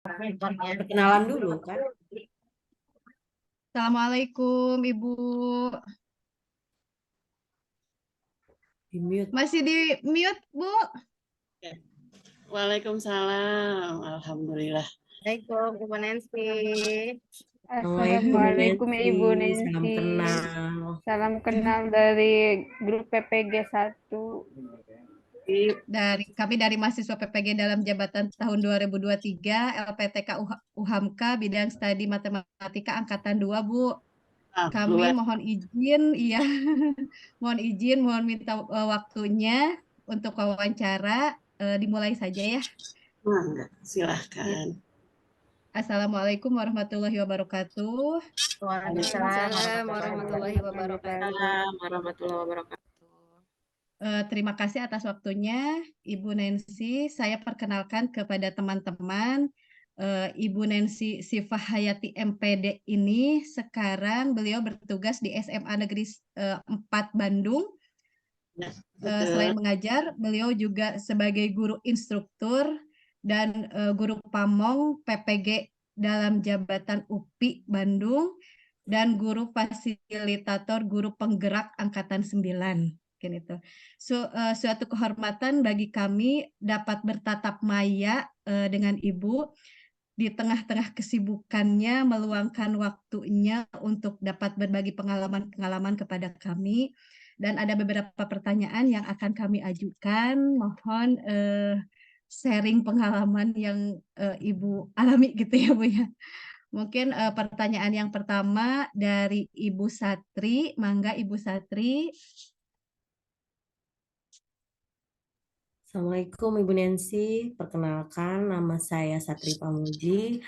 Perkenalan dulu kan. Assalamualaikum Ibu. Di mute. Masih di mute, Bu? Ya. Waalaikumsalam. Alhamdulillah. Assalamualaikum Ibu Nancy. Assalamualaikum Ibu Salam Nancy. kenal. Salam kenal dari grup PPG 1. Kami dari mahasiswa PPG dalam jabatan tahun 2023, LPTK UHAMKA bidang studi matematika angkatan 2, Bu. Kami mohon izin, mohon minta waktunya untuk wawancara. Dimulai saja ya. Silahkan. Assalamualaikum warahmatullahi wabarakatuh. Waalaikumsalam warahmatullahi wabarakatuh. Terima kasih atas waktunya, Ibu Nancy. Saya perkenalkan kepada teman-teman, Ibu Nancy Sifah Hayati MPD ini sekarang beliau bertugas di SMA Negeri 4 Bandung. Selain mengajar, beliau juga sebagai guru instruktur dan guru pamong PPG dalam jabatan UPI Bandung dan guru fasilitator guru penggerak Angkatan 9. Itu. Suatu kehormatan bagi kami dapat bertatap maya dengan Ibu di tengah-tengah kesibukannya, meluangkan waktunya untuk dapat berbagi pengalaman-pengalaman kepada kami. Dan ada beberapa pertanyaan yang akan kami ajukan. Mohon sharing pengalaman yang Ibu alami gitu ya, Bu ya. Mungkin pertanyaan yang pertama dari Ibu Satri. Mangga Ibu Satri. Assalamualaikum Ibu Nancy, perkenalkan nama saya Satri Pamuji.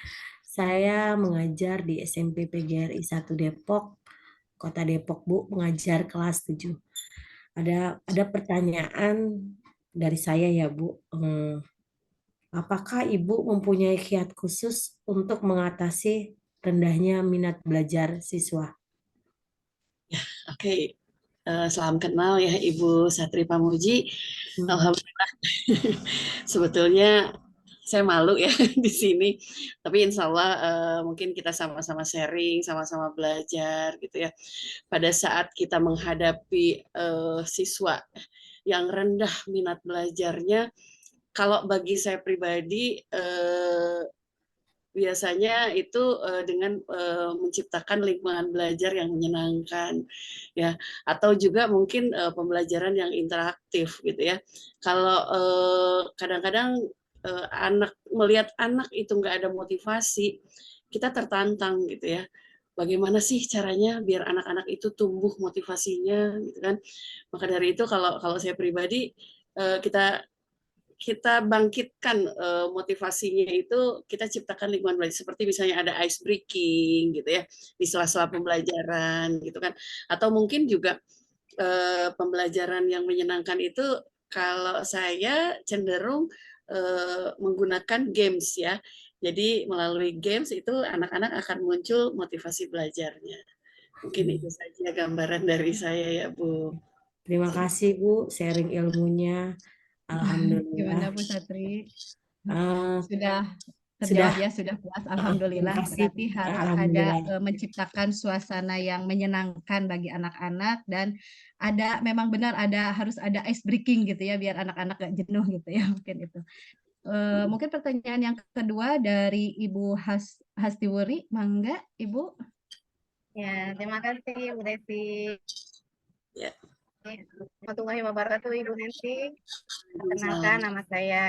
Saya mengajar di SMP PGRI 1 Depok, Kota Depok, Bu, mengajar kelas 7. Ada pertanyaan dari saya ya, Bu. Apakah Ibu mempunyai kiat khusus untuk mengatasi rendahnya minat belajar siswa? Ya, oke. Salam kenal ya Ibu Satri Pamuji. Alhamdulillah. Sebetulnya saya malu ya di sini, tapi insya Allah mungkin kita sama-sama sharing, sama-sama belajar gitu ya. Pada saat kita menghadapi siswa yang rendah minat belajarnya, kalau bagi saya pribadi biasanya itu dengan menciptakan lingkungan belajar yang menyenangkan ya, atau juga mungkin pembelajaran yang interaktif gitu ya. Kalau kadang-kadang anak melihat anak itu nggak ada motivasi, kita tertantang gitu ya. Bagaimana sih caranya biar anak-anak itu tumbuh motivasinya gitu kan. Maka dari itu kalau saya pribadi kita bangkitkan motivasinya itu, kita ciptakan lingkungan belajar seperti misalnya ada ice breaking gitu ya di sela-sela pembelajaran gitu kan, atau mungkin juga pembelajaran yang menyenangkan itu kalau saya cenderung menggunakan games ya. Jadi melalui games itu anak-anak akan muncul motivasi belajarnya. Mungkin itu saja gambaran dari saya ya Bu. Terima kasih Bu sharing ilmunya. Alhamdulillah. Gimana Bu Satri? Sudah terjawab ya, sudah puas. Alhamdulillah. Berarti harus ada menciptakan suasana yang menyenangkan bagi anak-anak, dan memang benar harus ada ice breaking gitu ya, biar anak-anak gak jenuh gitu ya, mungkin itu. Mungkin pertanyaan yang kedua dari Ibu Hastiwuri, mangga Ibu. Ya, terima kasih Bu Desi. Ya. Warahmatullahi wabarakatuh Ibu Nancy. Perkenalkan, nama saya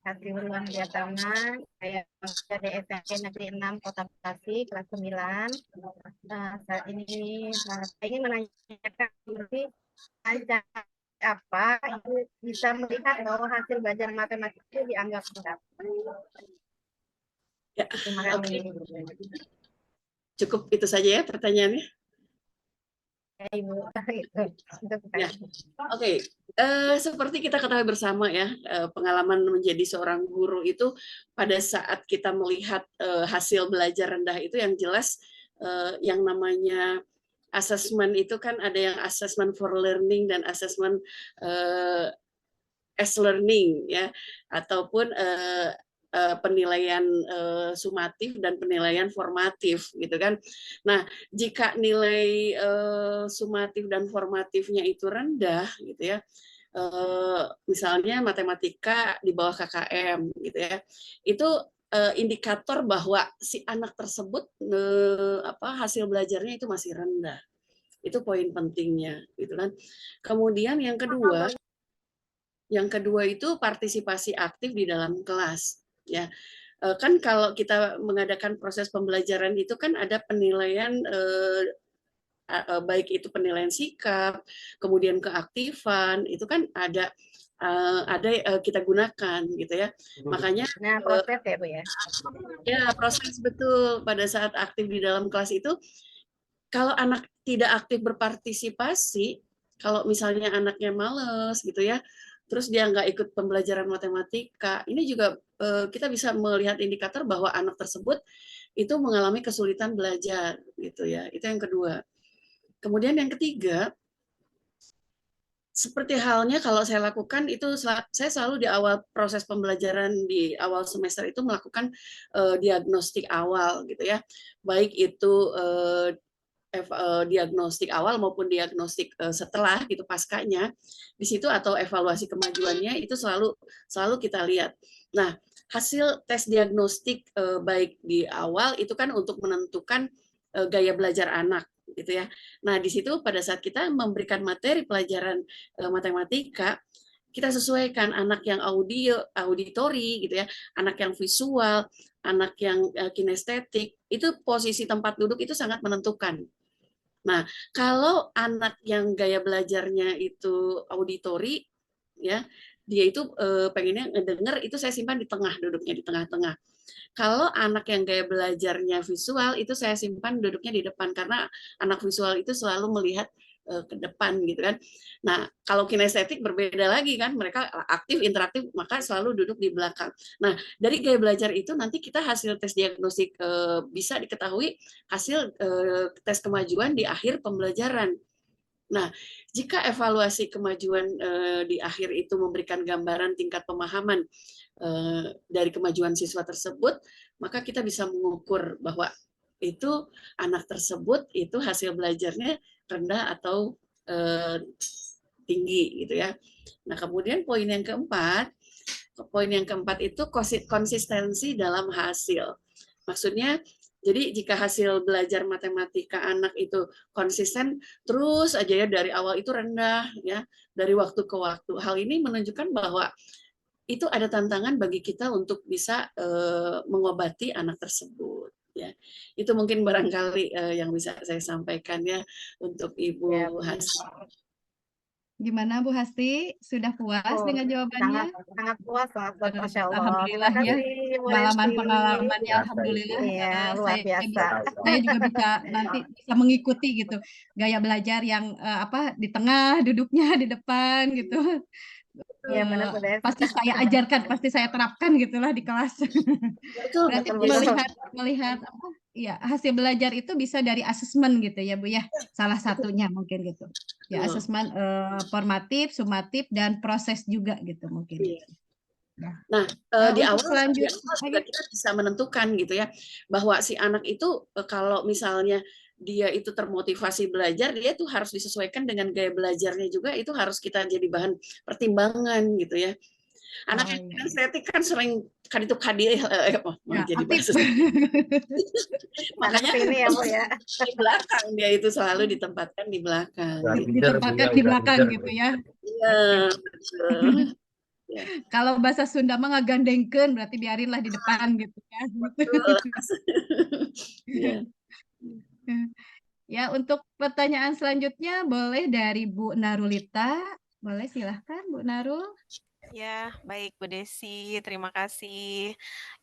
Hastiwuri Wandiatama. Saya dari SMP Negeri 6 Kota Bekasi, kelas 9. Saat ini saya ingin menanyakan apa Ibu bisa melihat bahwa hasil belajar matematika itu dianggap berat. Ya, oke. Cukup itu saja ya pertanyaannya. Ya, Ibu. Ya, oke. Seperti kita ketahui bersama ya, pengalaman menjadi seorang guru itu pada saat kita melihat hasil belajar rendah itu yang jelas yang namanya assessment itu kan ada yang assessment for learning dan assessment as learning ya, ataupun penilaian sumatif dan penilaian formatif gitu kan. Nah, jika nilai sumatif dan formatifnya itu rendah gitu ya, misalnya matematika di bawah KKM gitu ya, itu indikator bahwa si anak tersebut hasil belajarnya itu masih rendah. Itu poin pentingnya gitu kan. Kemudian yang kedua itu partisipasi aktif di dalam kelas ya. Kan kalau kita mengadakan proses pembelajaran itu kan ada penilaian baik itu penilaian sikap, kemudian keaktifan, itu kan ada kita gunakan gitu ya. Makanya Nah, proses ya Bu ya. ya proses betul pada saat aktif di dalam kelas itu, kalau anak tidak aktif berpartisipasi, kalau misalnya anaknya males gitu ya, terus dia nggak ikut pembelajaran matematika, ini juga kita bisa melihat indikator bahwa anak tersebut itu mengalami kesulitan belajar gitu ya. Itu yang kedua. Kemudian yang ketiga, seperti halnya kalau saya lakukan itu, saya selalu di awal proses pembelajaran di awal semester itu melakukan diagnostik awal gitu ya, baik itu diagnostik awal maupun diagnostik setelah gitu paskanya di situ, atau evaluasi kemajuannya itu selalu kita lihat. Nah, hasil tes diagnostik baik di awal itu kan untuk menentukan gaya belajar anak gitu ya. Nah, di situ pada saat kita memberikan materi pelajaran matematika, kita sesuaikan anak yang auditori gitu ya, anak yang visual, anak yang kinestetik, itu posisi tempat duduk itu sangat menentukan. Nah, kalau anak yang gaya belajarnya itu auditori, ya, dia itu pengennya ngedenger, itu saya simpan di tengah, duduknya di tengah-tengah. Kalau anak yang gaya belajarnya visual, itu saya simpan duduknya di depan, karena anak visual itu selalu melihat ke depan gitu kan. Nah, kalau kinestetik berbeda lagi kan, mereka aktif, interaktif, maka selalu duduk di belakang. Nah, dari gaya belajar itu nanti kita hasil tes diagnostik bisa diketahui hasil tes kemajuan di akhir pembelajaran. Nah, jika evaluasi kemajuan di akhir itu memberikan gambaran tingkat pemahaman dari kemajuan siswa tersebut, maka kita bisa mengukur bahwa itu anak tersebut itu hasil belajarnya rendah atau tinggi gitu ya. Nah, kemudian poin yang keempat itu konsistensi dalam hasil. Maksudnya, jadi jika hasil belajar matematika anak itu konsisten terus aja ya, dari awal itu rendah ya, dari waktu ke waktu. Hal ini menunjukkan bahwa itu ada tantangan bagi kita untuk bisa mengobati anak tersebut ya. Itu mungkin barangkali yang bisa saya sampaikan ya untuk Ibu Hasti. Gimana Bu Hasti? Sudah puas dengan jawabannya? Sangat puas, Masya Allah. Alhamdulillah ya, pengalaman-pengalamannya alhamdulillah. Iya, luar biasa. Saya juga bisa nanti bisa mengikuti gitu gaya belajar yang di tengah, duduknya di depan gitu. Iya, benar. Pasti saya ajarkan, pasti saya terapkan gitulah di kelas. Betul, Berarti betul. melihat ya, hasil belajar itu bisa dari asesmen gitu ya Bu ya, salah satunya mungkin gitu ya, asesmen formatif, sumatif, dan proses juga gitu mungkin. Iya. Nah, di awal selanjutnya juga kita bisa menentukan gitu ya, bahwa si anak itu kalau misalnya dia itu termotivasi belajar, dia tuh harus disesuaikan dengan gaya belajarnya juga, itu harus kita jadi bahan pertimbangan gitu ya. Anak yang kinestetik kan sering kadituk kadi jadi bahasa. Makanya ini ya Bu ya. Di belakang, dia itu selalu ditempatkan di belakang. Ditempatkan di belakang gitu ya. Iya, betul. Ya. Kalau bahasa Sunda mah ngagandengkeun, berarti biarinlah di depan gitu kan. Ya, untuk pertanyaan selanjutnya boleh dari Bu Narulita. Boleh, silahkan Bu Narul. Ya, baik Bu Desi, terima kasih.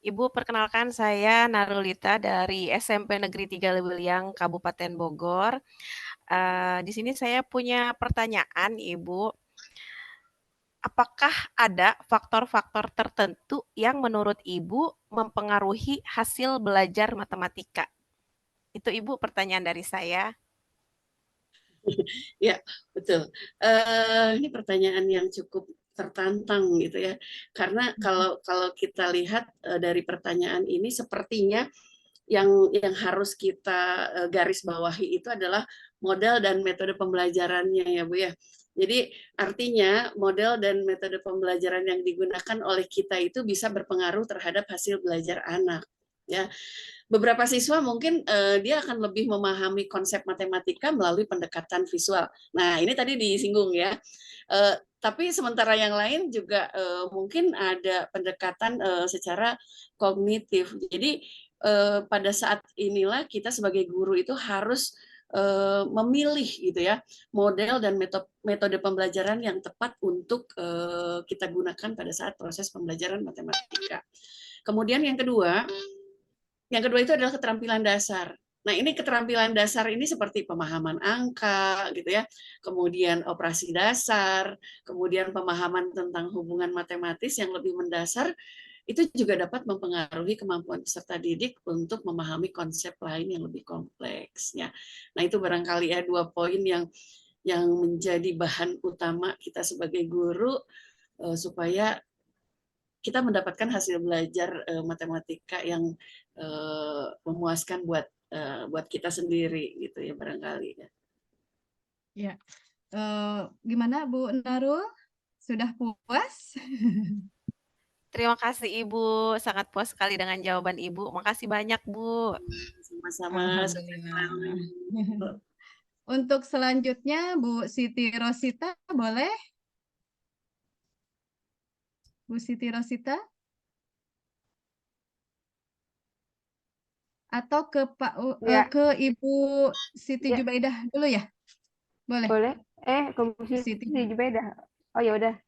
Ibu, perkenalkan saya Narulita dari SMP Negeri 3 Lewiliang, Kabupaten Bogor. Di sini saya punya pertanyaan, Ibu. Apakah ada faktor-faktor tertentu yang menurut Ibu mempengaruhi hasil belajar matematika? Itu Ibu pertanyaan dari saya. Ya, betul. Ini pertanyaan yang cukup tertantang gitu ya. Karena kalau kita lihat dari pertanyaan ini sepertinya yang harus kita garis bawahi itu adalah model dan metode pembelajarannya ya Bu ya. Jadi artinya model dan metode pembelajaran yang digunakan oleh kita itu bisa berpengaruh terhadap hasil belajar anak ya. Beberapa siswa mungkin dia akan lebih memahami konsep matematika melalui pendekatan visual. Nah, ini tadi disinggung ya. Tapi sementara yang lain juga mungkin ada pendekatan secara kognitif. Jadi pada saat inilah kita sebagai guru itu harus memilih gitu ya model dan metode pembelajaran yang tepat untuk kita gunakan pada saat proses pembelajaran matematika. Kemudian yang kedua itu adalah keterampilan dasar. Nah, ini keterampilan dasar ini seperti pemahaman angka gitu ya, kemudian operasi dasar, kemudian pemahaman tentang hubungan matematis yang lebih mendasar, itu juga dapat mempengaruhi kemampuan peserta didik untuk memahami konsep lain yang lebih kompleks ya. Nah, itu barangkali ya 2 poin yang menjadi bahan utama kita sebagai guru supaya kita mendapatkan hasil belajar matematika yang memuaskan buat kita sendiri gitu ya barangkali ya. Ya, gimana Bu Narul? Sudah puas? Terima kasih Ibu, sangat puas sekali dengan jawaban Ibu. Makasih banyak Bu. Sama-sama. Alhamdulillah. Untuk selanjutnya Bu Siti Rosita boleh? Bu Siti Rosita? Atau ke Ya. ke Ibu Siti Ya. Jubaidah dulu ya? Boleh. Boleh. Ke Bu Siti. Siti Jubaidah. Oh ya udah.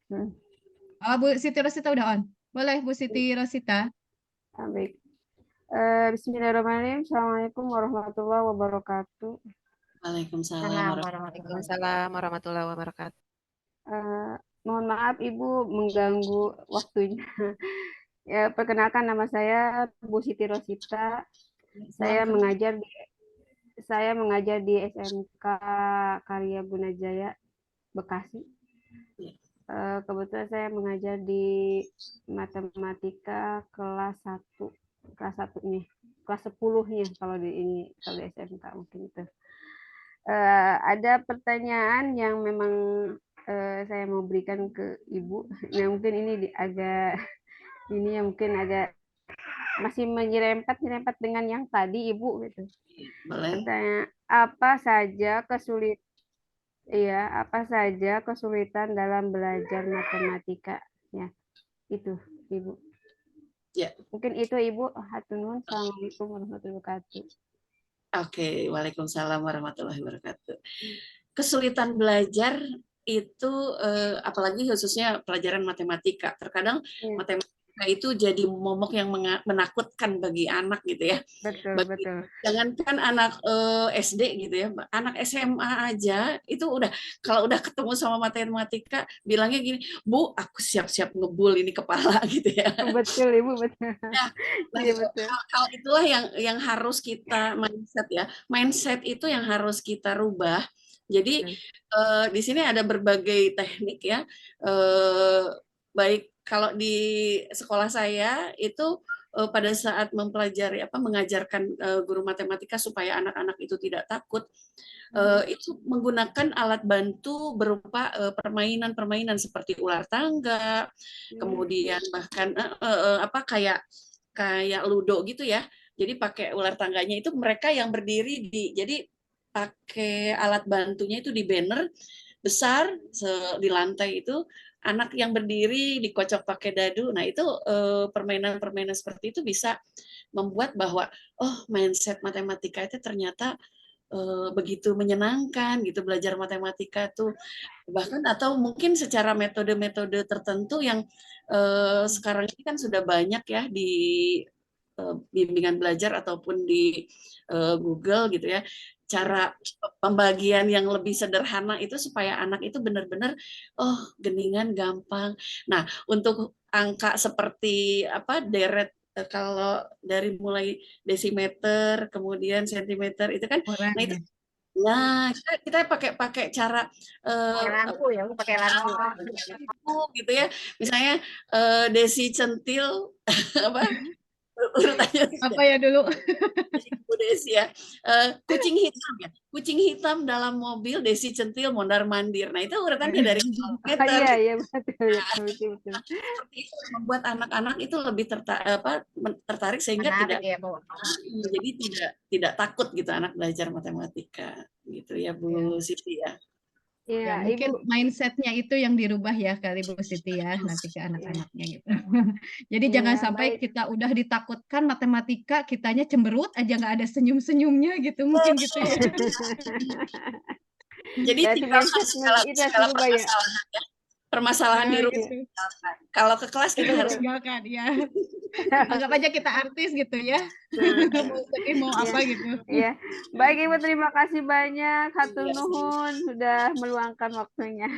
Oh, Bu Siti Rosita udah on. Boleh Bu Siti Rosita. Baik. Bismillahirrahmanirrahim. Assalamualaikum warahmatullahi wabarakatuh. Waalaikumsalam warahmatullahi wabarakatuh. Mohon maaf Ibu mengganggu waktunya. Ya, perkenalkan nama saya Bu Siti Rosita. Saya mengajar di SMK Karya Gunajaya Bekasi. Kebetulan saya mengajar di matematika kelas 1 nih, kelas 10-nya kalau di SMK mungkin itu. Ada pertanyaan yang memang saya mau berikan ke Ibu. Nah, mungkin ini mungkin agak masih menyerempet dengan yang tadi Ibu gitu. Pertanyaan, apa saja kesulitan dalam belajar matematika ya? Itu Ibu. Ya. Mungkin itu Ibu. Hatur nuhun. Assalamualaikum warahmatullahi wabarakatuh. Oke, waalaikumsalam warahmatullahi wabarakatuh. Kesulitan belajar itu apalagi khususnya pelajaran matematika. Terkadang matematika itu jadi momok yang menakutkan bagi anak gitu ya. Betul. Jangankan anak SD gitu ya, anak SMA aja itu kalau udah ketemu sama matematika bilangnya gini, Bu, aku siap-siap ngebul ini kepala gitu ya. Betul Ibu, betul. Iya, betul. Hal itulah yang harus kita mindset itu yang harus kita rubah. Jadi di sini ada berbagai teknik ya, baik kalau di sekolah saya itu pada saat mengajarkan guru matematika supaya anak-anak itu tidak takut, itu menggunakan alat bantu berupa permainan-permainan seperti ular tangga, kemudian bahkan kayak ludo gitu ya. Jadi pakai ular tangganya itu mereka yang berdiri jadi pakai alat bantunya itu di banner besar di lantai itu, anak yang berdiri dikocok pakai dadu. Nah, itu permainan-permainan seperti itu bisa membuat bahwa mindset matematika itu ternyata begitu menyenangkan gitu, belajar matematika tuh. Bahkan atau mungkin secara metode-metode tertentu yang sekarang ini kan sudah banyak ya di bimbingan belajar ataupun di Google gitu ya, cara pembagian yang lebih sederhana itu supaya anak itu benar-benar geningan gampang. Nah, untuk angka seperti deret, kalau dari mulai desimeter kemudian sentimeter itu kan, nah itu Nah, kita pakai cara Pakai lampu ya, aku pakai lampu. gitu ya. Misalnya Desi Centil apa urutannya Apa ya dulu? Bu Desi ya. Kucing hitam ya. Kucing hitam dalam mobil, Desi Centil mondar-mandir. Nah, itu urutannya dari kilometer. Iya, iya, betul, betul. Seperti itu membuat anak-anak itu lebih tertarik sehingga Menarik tidak ya, Bu. jadi tidak takut gitu anak belajar matematika gitu ya Bu Siti ya. Iya, Ya, mungkin Ibu. mindsetnya itu yang dirubah ya kali Bu Siti ya, nanti ke anak-anaknya gitu. Jadi jangan Iya, sampai baik. kita udah ditakutkan matematika, kitanya cemberut aja nggak ada senyum-senyumnya gitu, mungkin gitu ya. Jadi Berarti tinggalkan mindset itu harus dirubah ya. permasalahan di Nah, rumah. gitu. Kalau ke kelas kita harus Tinggalkan ya. Anggap aja kita artis gitu ya. Mau sedih mau Iya. apa gitu. Iya. Baik Ibu, terima kasih banyak. Hatur nuhun sudah meluangkan waktunya.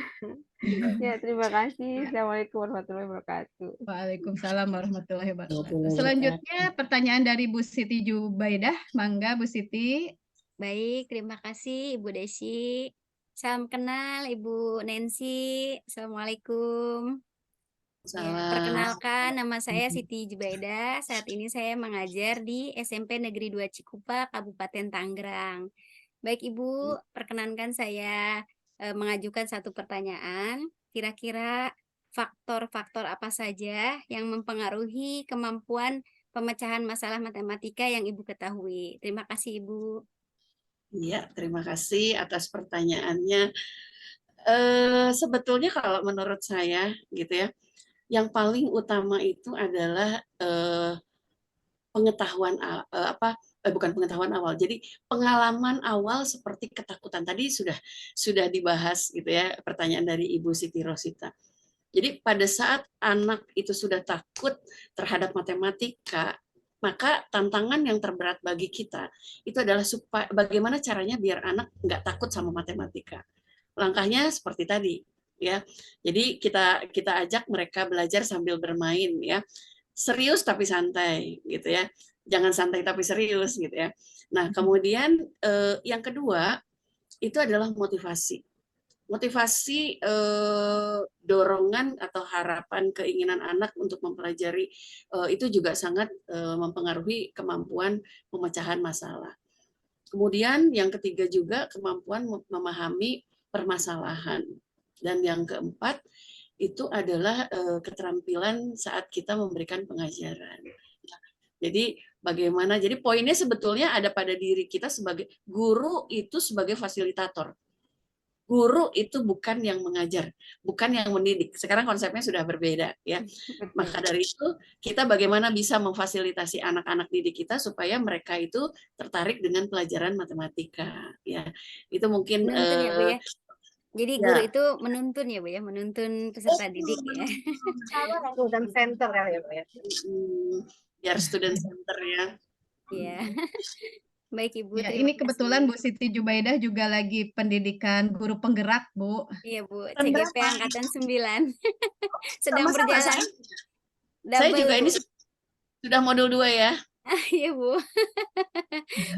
Ya, terima kasih. Assalamualaikum warahmatullahi wabarakatuh. Waalaikumsalam warahmatullahi wabarakatuh. Warahmatullahi Selanjutnya pertanyaan dari Bu Siti Jubaidah. Mangga Bu Siti. Baik, terima kasih Ibu Desi. Salam kenal Ibu Nancy. Assalamualaikum. Ya, perkenalkan nama saya Siti Jubaidah. Saat ini saya mengajar di SMP Negeri 2 Cikupa, Kabupaten Tangerang. Baik Ibu, perkenankan saya mengajukan satu pertanyaan. Kira-kira faktor-faktor apa saja yang mempengaruhi kemampuan pemecahan masalah matematika yang Ibu ketahui? Terima kasih Ibu. Iya, terima kasih atas pertanyaannya. Sebetulnya kalau menurut saya gitu ya, yang paling utama itu adalah pengetahuan bukan pengetahuan awal. Jadi pengalaman awal seperti ketakutan tadi sudah dibahas gitu ya, pertanyaan dari Ibu Siti Rosita. Jadi pada saat anak itu sudah takut terhadap matematika, maka tantangan yang terberat bagi kita itu adalah supaya bagaimana caranya biar anak nggak takut sama matematika. Langkahnya seperti tadi ya. Jadi kita ajak mereka belajar sambil bermain ya. Serius tapi santai gitu ya. Jangan santai tapi serius gitu ya. Nah, kemudian yang kedua itu adalah motivasi. Motivasi dorongan atau harapan keinginan anak untuk mempelajari itu juga sangat mempengaruhi kemampuan pemecahan masalah. Kemudian yang ketiga juga kemampuan memahami permasalahan. Dan yang keempat itu adalah keterampilan saat kita memberikan pengajaran. Jadi bagaimana? Jadi poinnya sebetulnya ada pada diri kita sebagai guru itu sebagai fasilitator. Guru itu bukan yang mengajar, bukan yang mendidik. Sekarang konsepnya sudah berbeda ya. Maka dari itu kita bagaimana bisa memfasilitasi anak-anak didik kita supaya mereka itu tertarik dengan pelajaran matematika ya. Itu mungkin Menuntun ya Bu ya. Jadi ya. guru itu menuntun ya Bu ya, menuntun peserta didik ya. Student center kali ya, Bu ya. Biar student center ya. Iya. Baik Ibu, Ya, terima ini kebetulan Bu kasih. Siti Jubaidah juga lagi pendidikan guru penggerak, Bu. Iya Bu, Tahun CGP berapa? angkatan 9. Sedang Sama-sama berjalan. saya Double juga Bu. ini sudah modul 2 ya. Iya Bu.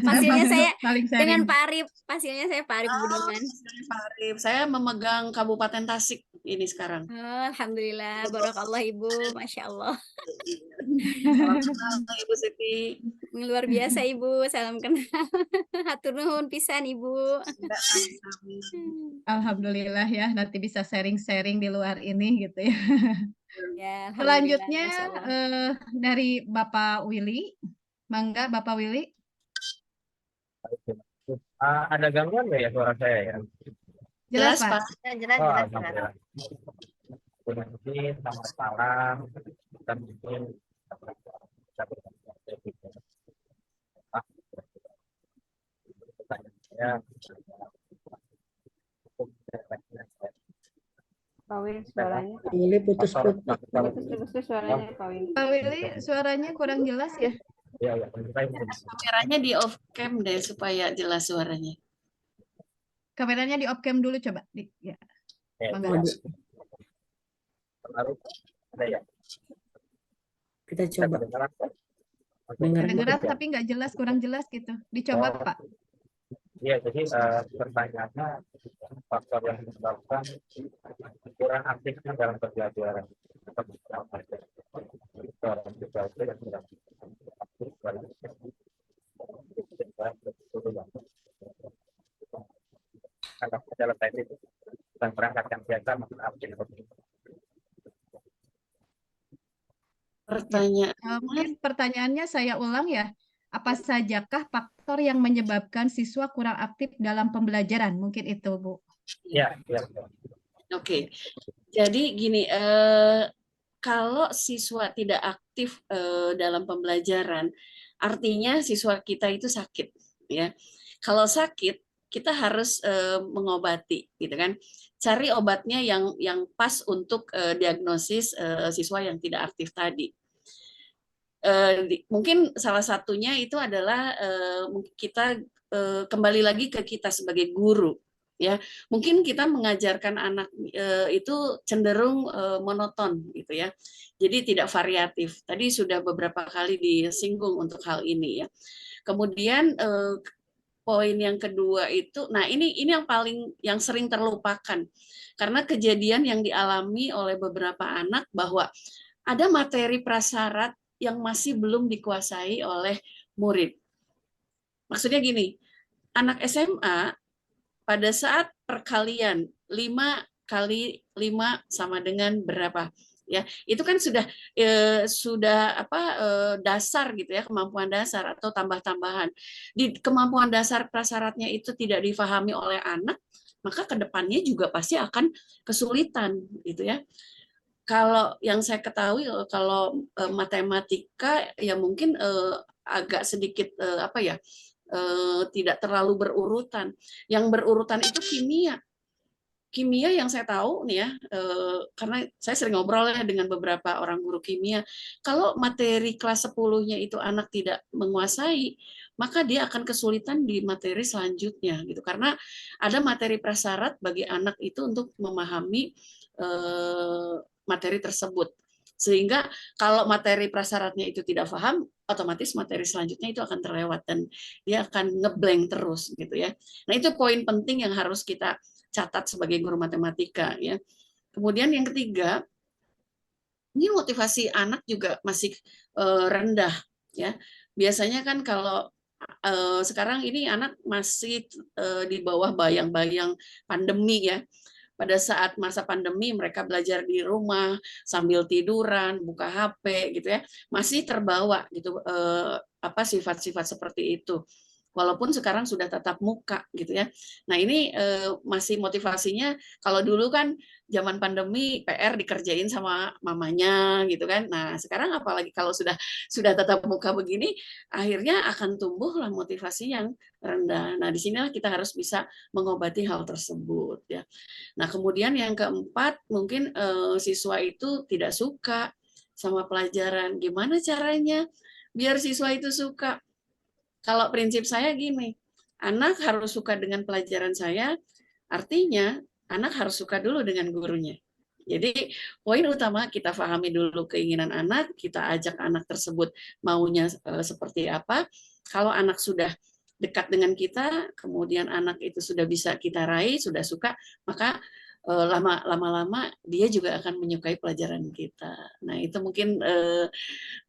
Pasilnya saya Saling dengan sharing. Pak Arif, pasilnya saya Pak Arif Budiman. Pak Arif. Saya memegang Kabupaten Tasik ini sekarang. Oh, alhamdulillah, barakallah Ibu, Masya Allah. Salam kenal Ibu Siti. Luar biasa Ibu, salam kenal. Hatur nuhun pisan Ibu. Alhamdulillah ya, nanti bisa sharing-sharing di luar ini gitu ya. Ya, alhamdulillah, Selanjutnya Masya Allah. dari Bapak Willy. Mangga Bapak Willy. Ada gangguan nggak ya suara saya ya? Jelas, Jelas, Pak. Pak. Ya, jelas, Oh, jelas. alhamdulillah. Nanti selamat malam dan mungkin Pak Willy suaranya. Willy putus-putus. Putus-putus suaranya Pak Willy. Pak Willy suaranya kurang jelas ya. ya, Kameranya di off cam deh supaya jelas suaranya. Kameranya di off cam dulu coba. Ya. Mangga. ada ya. Kita coba dengar. Kedengeran tapi nggak jelas, kurang jelas gitu. Dicoba Pak. Iya, jadi pertanyaannya faktor yang menyebabkan kurang aktifnya dalam pembelajaran. Orang juga itu yang tidak aktif kalau dalam teknik dan perangkat yang biasa masih aktif. Pertanyaan Mungkin pertanyaannya saya ulang ya. Apa sajakah faktor yang menyebabkan siswa kurang aktif dalam pembelajaran? Mungkin itu, Bu. Iya, iya. Oke. Jadi gini, kalau siswa tidak aktif dalam pembelajaran, artinya siswa kita itu sakit, ya. Kalau sakit, kita harus mengobati, gitu kan. Cari obatnya yang pas untuk diagnosis siswa yang tidak aktif tadi. Mungkin salah satunya itu adalah kita kembali lagi ke kita sebagai guru, ya. Mungkin kita mengajarkan anak itu cenderung monoton, gitu ya. Jadi tidak variatif. Tadi sudah beberapa kali disinggung untuk hal ini, ya. Kemudian poin yang kedua itu, nah ini yang sering terlupakan karena kejadian yang dialami oleh beberapa anak bahwa ada materi prasyarat yang masih belum dikuasai oleh murid. Maksudnya gini, anak SMA pada saat perkalian 5 kali 5 sama dengan berapa? Ya, itu kan sudah dasar gitu ya, kemampuan dasar atau tambah-tambahan. Di kemampuan dasar prasyaratnya itu tidak difahami oleh anak, maka kedepannya juga pasti akan kesulitan gitu ya. Kalau yang saya ketahui kalau matematika ya mungkin agak sedikit tidak terlalu berurutan. Yang berurutan itu kimia. Kimia yang saya tahu nih ya, karena saya sering ngobrol ya dengan beberapa orang guru kimia. Kalau materi kelas 10-nya itu anak tidak menguasai, maka dia akan kesulitan di materi selanjutnya gitu. Karena ada materi prasyarat bagi anak itu untuk memahami materi tersebut. Sehingga kalau materi prasyaratnya itu tidak paham, otomatis materi selanjutnya itu akan terlewat dan dia akan ngeblank terus gitu ya. Nah, itu poin penting yang harus kita catat sebagai guru matematika ya. Kemudian yang ketiga, ini motivasi anak juga masih rendah ya. Biasanya kan kalau sekarang ini anak masih di bawah bayang-bayang pandemi ya. Pada saat masa pandemi mereka belajar di rumah sambil tiduran, buka HP gitu ya, masih terbawa gitu sifat-sifat seperti itu. Walaupun sekarang sudah tatap muka gitu ya. Nah ini masih motivasinya, kalau dulu kan zaman pandemi PR dikerjain sama mamanya gitu kan. Nah sekarang apalagi kalau sudah tatap muka begini, akhirnya akan tumbuhlah motivasi yang rendah. Nah disinilah kita harus bisa mengobati hal tersebut ya. Nah kemudian yang keempat mungkin siswa itu tidak suka sama pelajaran. Gimana caranya biar siswa itu suka? Kalau prinsip saya gini, anak harus suka dengan pelajaran saya, artinya anak harus suka dulu dengan gurunya. Jadi poin utama kita pahami dulu keinginan anak, kita ajak anak tersebut maunya seperti apa. Kalau anak sudah dekat dengan kita, kemudian anak itu sudah bisa kita raih, sudah suka, maka lama-lama dia juga akan menyukai pelajaran kita. Nah itu mungkin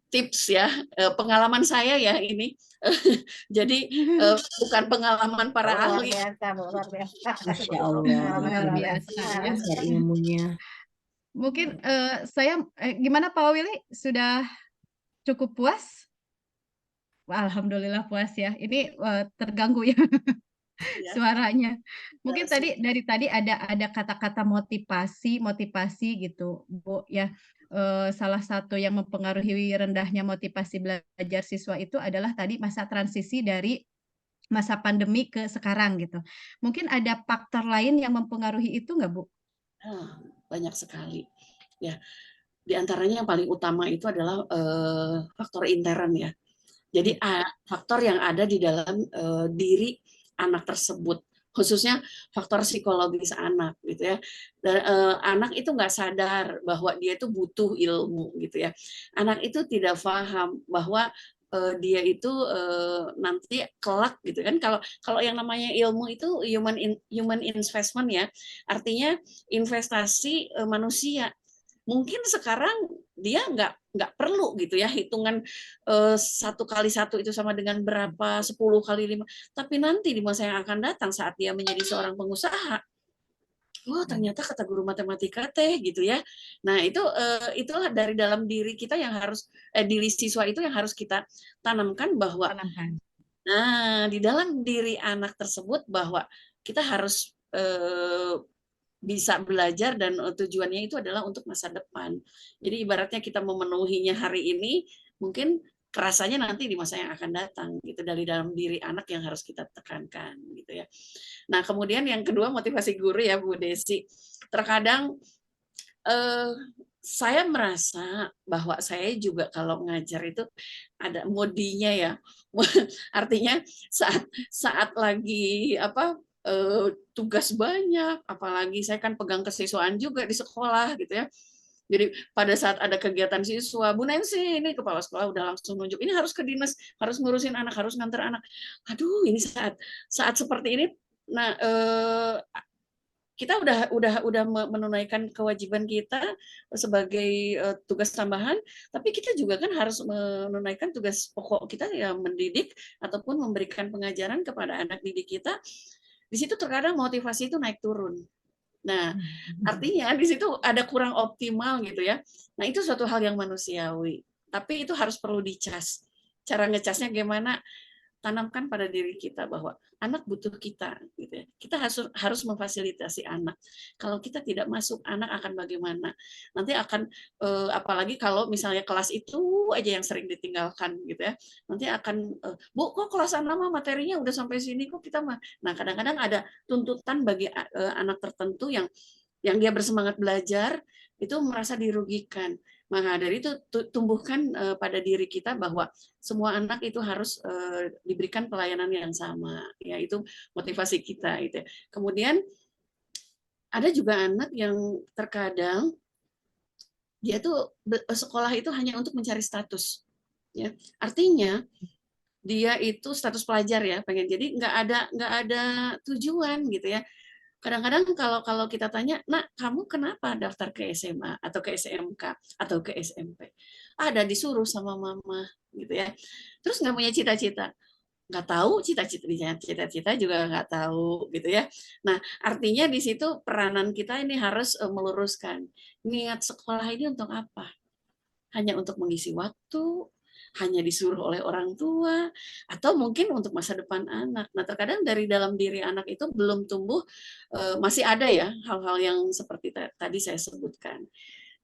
tips ya, pengalaman saya ya ini. Jadi bukan pengalaman para Luar ahli. biasa, Bu, luar biasa. Masya Allah, Luar biasa ya. besar ilmunya. Mungkin saya gimana Pak Willy? Sudah cukup puas? Wah, alhamdulillah puas ya. Ini terganggu ya Ya. suaranya. Mungkin dari tadi ada kata-kata motivasi gitu, Bu ya. Salah satu yang mempengaruhi rendahnya motivasi belajar siswa itu adalah tadi masa transisi dari masa pandemi ke sekarang gitu. Mungkin ada faktor lain yang mempengaruhi itu nggak, Bu? Banyak sekali. Ya, di antaranya yang paling utama itu adalah faktor intern ya. Jadi faktor yang ada di dalam diri anak tersebut, khususnya faktor psikologis anak gitu ya. Dan anak itu nggak sadar bahwa dia itu butuh ilmu gitu ya. Anak itu tidak paham bahwa dia itu nanti kelak gitu kan. Kalau yang namanya ilmu itu human investment ya, artinya investasi manusia. Mungkin sekarang dia nggak perlu gitu ya hitungan 1 kali 1 itu sama dengan berapa, 10 kali 5, tapi nanti di masa yang akan datang saat dia menjadi seorang pengusaha, oh ternyata kata guru matematika teh gitu ya. Nah itulah dari dalam diri kita yang harus diri siswa itu yang harus kita tanamkan bahwa di dalam diri anak tersebut bahwa kita harus bisa belajar dan tujuannya itu adalah untuk masa depan. Jadi ibaratnya kita memenuhinya hari ini, mungkin kerasanya nanti di masa yang akan datang gitu, dari dalam diri anak yang harus kita tekankan gitu ya. Nah, kemudian yang kedua motivasi guru ya Bu Desi. Terkadang saya merasa bahwa saya juga kalau ngajar itu ada modinya ya. Artinya saat lagi tugas banyak, apalagi saya kan pegang kesiswaan juga di sekolah gitu ya. Jadi pada saat ada kegiatan siswa, Bu Nancy ini kepala sekolah udah langsung nunjuk, ini harus ke dinas, harus ngurusin anak, harus nganter anak. Aduh, ini saat seperti ini, nah kita udah menunaikan kewajiban kita sebagai tugas tambahan, tapi kita juga kan harus menunaikan tugas pokok kita yang mendidik ataupun memberikan pengajaran kepada anak didik kita. Di situ terkadang motivasi itu naik turun. Nah, artinya di situ ada kurang optimal gitu ya. Nah, itu suatu hal yang manusiawi. Tapi itu harus perlu dicas. Cara ngecasnya gimana? Tanamkan pada diri kita bahwa anak butuh kita gitu ya. Kita harus memfasilitasi anak. Kalau kita tidak masuk, anak akan bagaimana? Nanti akan apalagi kalau misalnya kelas itu aja yang sering ditinggalkan gitu ya. Nanti akan Bu, kok kelas 6 materinya udah sampai sini kok kita mah. Nah, kadang-kadang ada tuntutan bagi anak tertentu yang dia bersemangat belajar itu merasa dirugikan. Maka dari itu tumbuhkan pada diri kita bahwa semua anak itu harus diberikan pelayanan yang sama, ya itu motivasi kita itu. Kemudian ada juga anak yang terkadang dia tuh sekolah itu hanya untuk mencari status, ya artinya dia itu status pelajar ya pengen, jadi nggak ada tujuan gitu ya. Kadang-kadang kalau kita tanya, nak kamu kenapa daftar ke SMA atau ke SMK atau ke SMP? Ada disuruh sama mama gitu ya. Terus nggak punya cita-cita, nggak tahu cita-cita juga nggak tahu gitu ya. Nah artinya di situ peranan kita ini harus meluruskan niat sekolah ini untuk apa? Hanya untuk mengisi waktu, hanya disuruh oleh orang tua, atau mungkin untuk masa depan anak. Nah, terkadang dari dalam diri anak itu belum tumbuh, masih ada ya hal-hal yang seperti tadi saya sebutkan.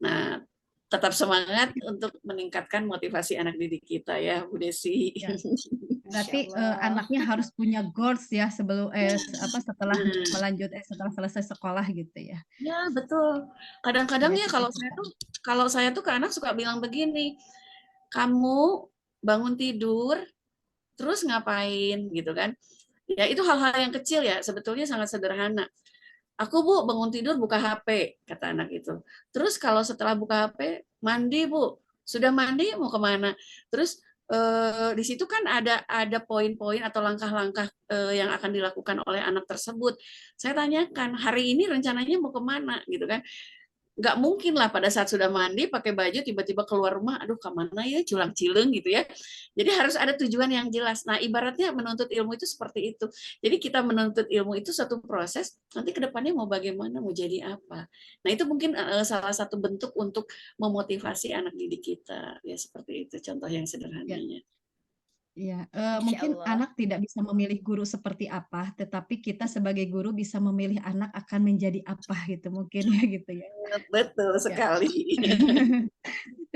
Nah, tetap semangat untuk meningkatkan motivasi anak didik kita ya, Bu Desi. Ya. Berarti anaknya harus punya goals ya sebelum setelah selesai sekolah gitu ya. Ya, betul. Kadang-kadang ya kalau saya tuh ke anak suka bilang begini, kamu bangun tidur, terus ngapain gitu kan? Ya itu hal-hal yang kecil ya, sebetulnya sangat sederhana. Aku Bu bangun tidur buka HP, kata anak itu. Terus kalau setelah buka HP, mandi Bu. Sudah mandi mau kemana? Terus di situ kan ada poin-poin atau langkah-langkah yang akan dilakukan oleh anak tersebut. Saya tanyakan, hari ini rencananya mau kemana gitu kan? Nggak mungkin lah pada saat sudah mandi pakai baju tiba-tiba keluar rumah, aduh kemana ya, culang-cileng gitu ya. Jadi harus ada tujuan yang jelas. Nah ibaratnya menuntut ilmu itu seperti itu. Jadi kita menuntut ilmu itu satu proses, nanti kedepannya mau bagaimana, mau jadi apa. Nah itu mungkin salah satu bentuk untuk memotivasi anak didik kita. Ya seperti itu contoh yang sederhananya. Ya, mungkin anak tidak bisa memilih guru seperti apa, tetapi kita sebagai guru bisa memilih anak akan menjadi apa gitu mungkin ya gitu ya. Betul sekali.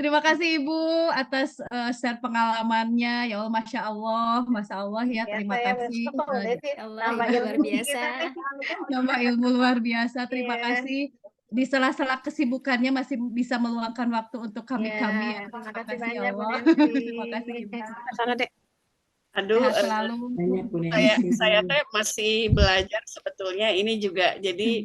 Terima kasih Ibu atas share pengalamannya. Ya Allah, Masya Allah ya. Terima kasih. Luar biasa. Nambah ilmu luar biasa. Terima kasih. Di sela-sela kesibukannya masih bisa meluangkan waktu untuk kami ya. Terima kasih banyak, ya Allah. Terima kasih Ibu. Sana Dek. Aduh, Sehat selalu. Banyak Bu saya Nancy. teh masih belajar sebetulnya ini juga, jadi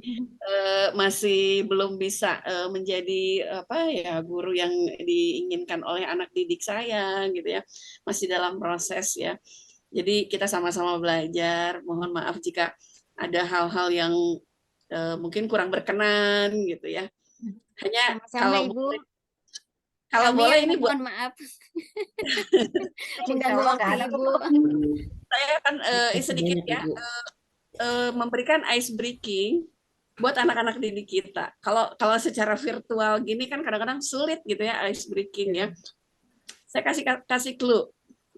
masih belum bisa menjadi apa ya guru yang diinginkan oleh anak didik saya gitu ya, masih dalam proses ya. Jadi kita sama-sama belajar. Mohon maaf jika ada hal-hal yang mungkin kurang berkenan gitu ya. Hanya Sama-sama kalau Ibu. kalau Kami boleh yang ini buat mohon maaf Insya mengganggu Allah waktu nggak ada Ibu. kok. saya akan Makasih sedikit banyak ya Ibu. memberikan ice breaking buat anak-anak didik kita. Kalau secara virtual gini kan kadang-kadang sulit gitu ya ice breaking ya. Saya kasih clue.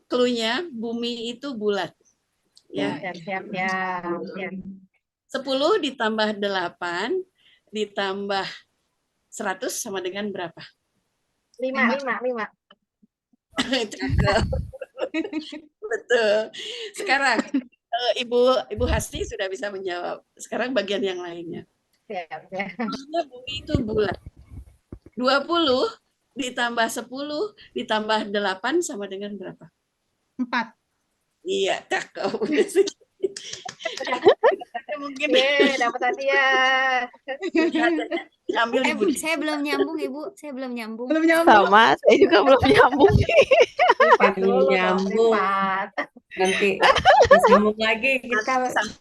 Clue-nya bumi itu bulat. Ya. Siap ya. 10 ditambah 8 ditambah 100 sama dengan berapa? 5. Cakep. Betul. Sekarang Ibu Hasti sudah bisa menjawab. Sekarang bagian yang lainnya. Siap. Bumi itu bulat. 20 ditambah 10 ditambah 8 sama dengan berapa? 4. Iya, cakep. Mungkin dapat hadiah. Ambil Ibu. Saya belum nyambung Ibu, saya belum nyambung. Sama, saya juga belum nyambung. Belum nyambung. Nanti sambung lagi kita